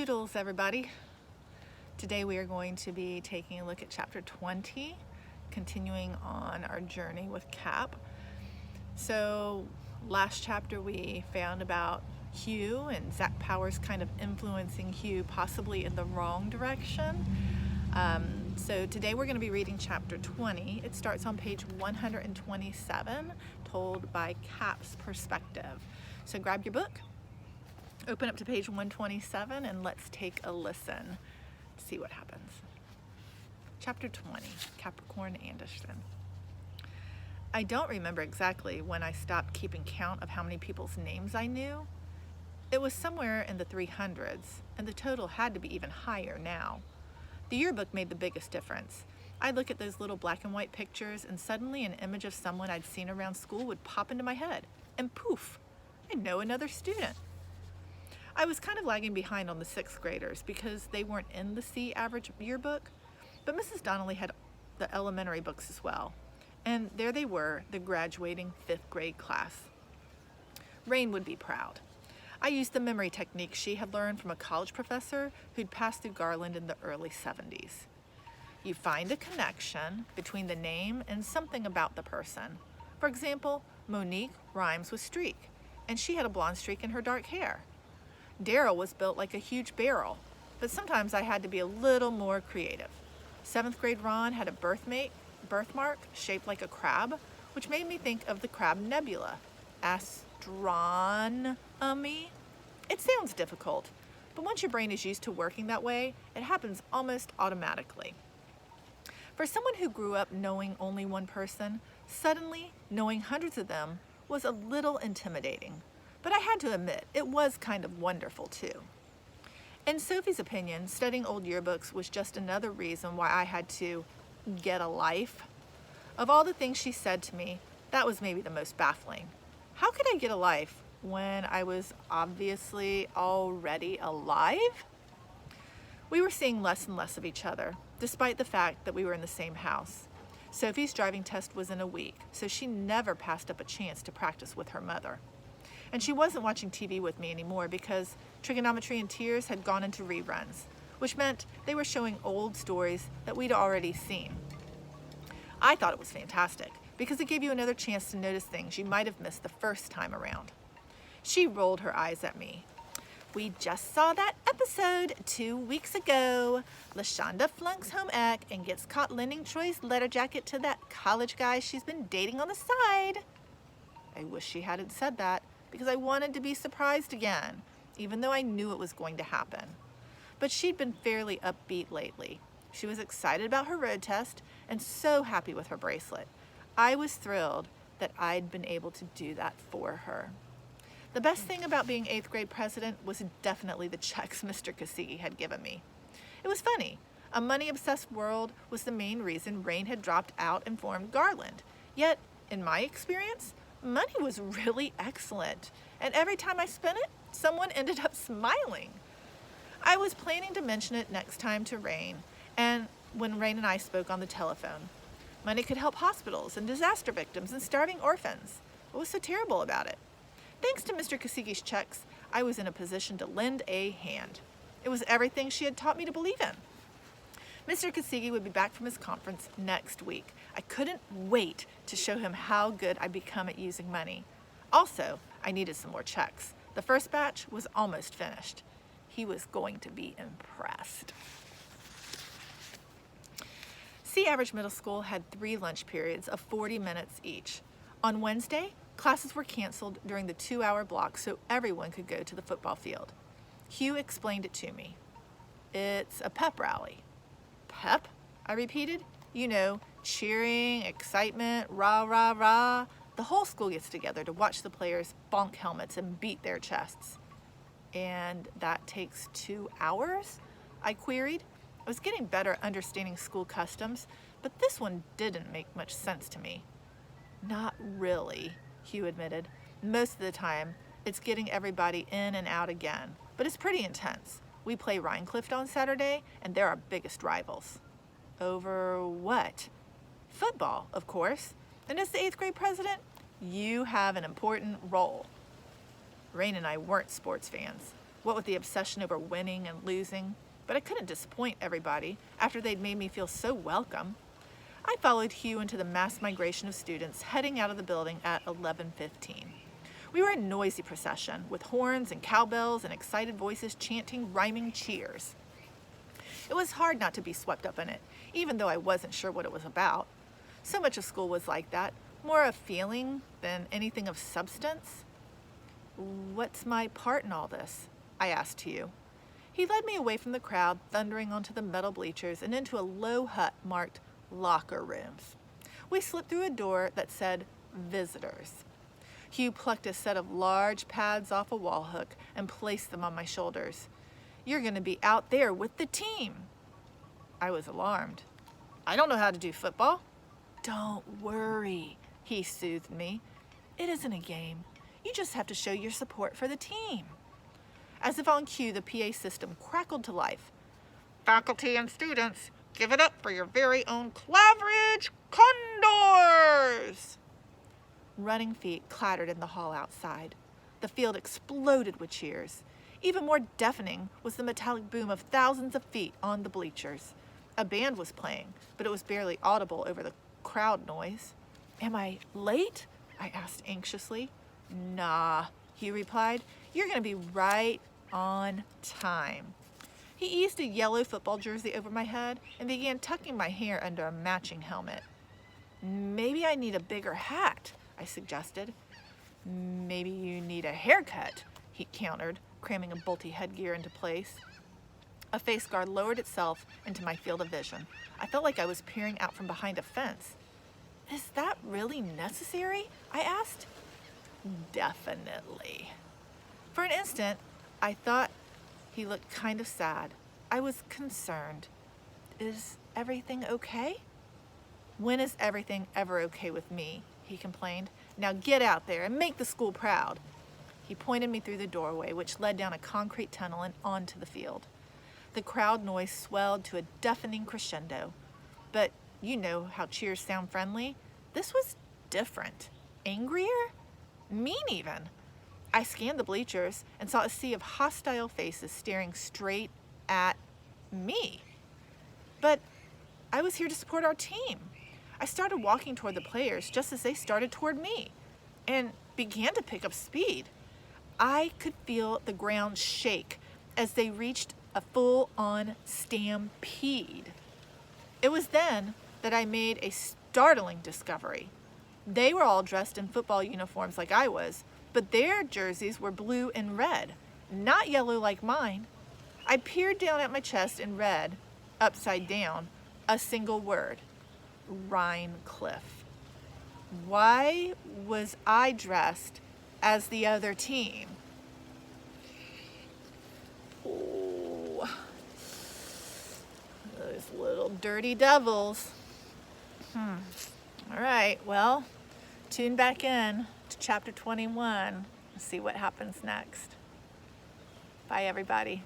Toodles, everybody. Today we are going to be taking a look at chapter 20, continuing on our journey with Cap. So last chapter we found about Hugh and Zach Powers kind of influencing Hugh possibly in the wrong direction. So today we're going to be reading chapter 20. It starts on page 127, told by Cap's perspective. So grab your book, open up to page 127, and let's take a listen. See what happens. Chapter 20, Capricorn Anderson. I don't remember exactly when I stopped keeping count of how many people's names I knew. It was somewhere in the 300s, and the total had to be even higher now. The yearbook made the biggest difference. I'd look at those little black and white pictures, and suddenly an image of someone I'd seen around school would pop into my head, and poof, I know another student. I was kind of lagging behind on the 6th graders because they weren't in the C average yearbook, but Mrs. Donnelly had the elementary books as well. And there they were, the graduating 5th grade class. Rain would be proud. I used the memory technique she had learned from a college professor who'd passed through Garland in the early 70s. You find a connection between the name and something about the person. For example, Monique rhymes with streak, and she had a blonde streak in her dark hair. Daryl was built like a huge barrel, but sometimes I had to be a little more creative. 7th grade Ron had a birthmark shaped like a crab, which made me think of the crab nebula, astronomy. It sounds difficult, but once your brain is used to working that way, it happens almost automatically. For someone who grew up knowing only one person, suddenly knowing hundreds of them was a little intimidating. But I had to admit, it was kind of wonderful too. In Sophie's opinion, studying old yearbooks was just another reason why I had to get a life. Of all the things she said to me, that was maybe the most baffling. How could I get a life when I was obviously already alive? We were seeing less and less of each other, despite the fact that we were in the same house. Sophie's driving test was in a week, so she never passed up a chance to practice with her mother. And she wasn't watching TV with me anymore because Trigonometry and Tears had gone into reruns, which meant they were showing old stories that we'd already seen. I thought it was fantastic because it gave you another chance to notice things you might have missed the first time around. She rolled her eyes at me. We just saw that episode 2 weeks ago. LaShonda flunks home ec and gets caught lending Troy's letter jacket to that college guy she's been dating on the side. I wish she hadn't said that, because I wanted to be surprised again, even though I knew it was going to happen. But she'd been fairly upbeat lately. She was excited about her road test and so happy with her bracelet. I was thrilled that I'd been able to do that for her. The best thing about being 8th grade president was definitely the checks Mr. Kosicki had given me. It was funny. A money-obsessed world was the main reason Rain had dropped out and formed Garland. Yet, in my experience, money was really excellent, and every time I spent it, someone ended up smiling. I was planning to mention it next time to Rain, and when Rain and I spoke on the telephone. Money could help hospitals and disaster victims and starving orphans. What was so terrible about it? Thanks to Mr. Kosicki's checks, I was in a position to lend a hand. It was everything she had taught me to believe in. Mr. Kosicki would be back from his conference next week. I couldn't wait to show him how good I'd become at using money. Also, I needed some more checks. The first batch was almost finished. He was going to be impressed. C Average Middle School had 3 lunch periods of 40 minutes each. On Wednesday, classes were canceled during the 2-hour block so everyone could go to the football field. Hugh explained it to me. It's a pep rally. Pep? I repeated. You know, cheering, excitement, rah, rah, rah. The whole school gets together to watch the players bonk helmets and beat their chests. And that takes 2 hours? I queried. I was getting better at understanding school customs, but this one didn't make much sense to me. Not really, Hugh admitted. Most of the time, it's getting everybody in and out again, but it's pretty intense. We play Rhinecliff on Saturday, and they're our biggest rivals. Over what? Football, of course. And as the 8th grade president, you have an important role. Rain and I weren't sports fans. what with the obsession over winning and losing, but I couldn't disappoint everybody after they'd made me feel so welcome. I followed Hugh into the mass migration of students heading out of the building at 11:15. We were a noisy procession with horns and cowbells and excited voices chanting rhyming cheers. It was hard not to be swept up in it, even though I wasn't sure what it was about. So much of school was like that, more a feeling than anything of substance. "What's my part in all this?" I asked Hugh. He led me away from the crowd, thundering onto the metal bleachers and into a low hut marked locker rooms. We slipped through a door that said visitors. Hugh plucked a set of large pads off a wall hook and placed them on my shoulders. "You're going to be out there with the team." I was alarmed. "I don't know how to do football." "Don't worry," he soothed me. "It isn't a game. You just have to show your support for the team." As if on cue, the PA system crackled to life. "Faculty and students, give it up for your very own Claveridge Condors!" Running feet clattered in the hall outside. The field exploded with cheers. Even more deafening was the metallic boom of thousands of feet on the bleachers. A band was playing, but it was barely audible over the crowd noise. "Am I late?" I asked anxiously. "Nah," he replied. "You're going to be right on time." He eased a yellow football jersey over my head and began tucking my hair under a matching helmet. "Maybe I need a bigger hat," I suggested. "Maybe you need a haircut," he countered, cramming a bulky headgear into place. A face guard lowered itself into my field of vision. I felt like I was peering out from behind a fence. "Is that really necessary?" I asked. "Definitely." For an instant, I thought he looked kind of sad. I was concerned. "Is everything okay?" "When is everything ever okay with me?" he complained. "Now get out there and make the school proud." He pointed me through the doorway, which led down a concrete tunnel and onto the field. The crowd noise swelled to a deafening crescendo. But you know how cheers sound friendly. This was different. Angrier? Mean even. I scanned the bleachers and saw a sea of hostile faces staring straight at me. But I was here to support our team. I started walking toward the players just as they started toward me and began to pick up speed. I could feel the ground shake as they reached a full-on stampede. It was then that I made a startling discovery. They were all dressed in football uniforms like I was, but their jerseys were blue and red, not yellow like mine. I peered down at my chest and read, upside down, a single word: Rhinecliff. Why was I dressed as the other team? Oh, those little dirty devils. All right, well, tune back in to chapter 21 and see what happens next. Bye, everybody.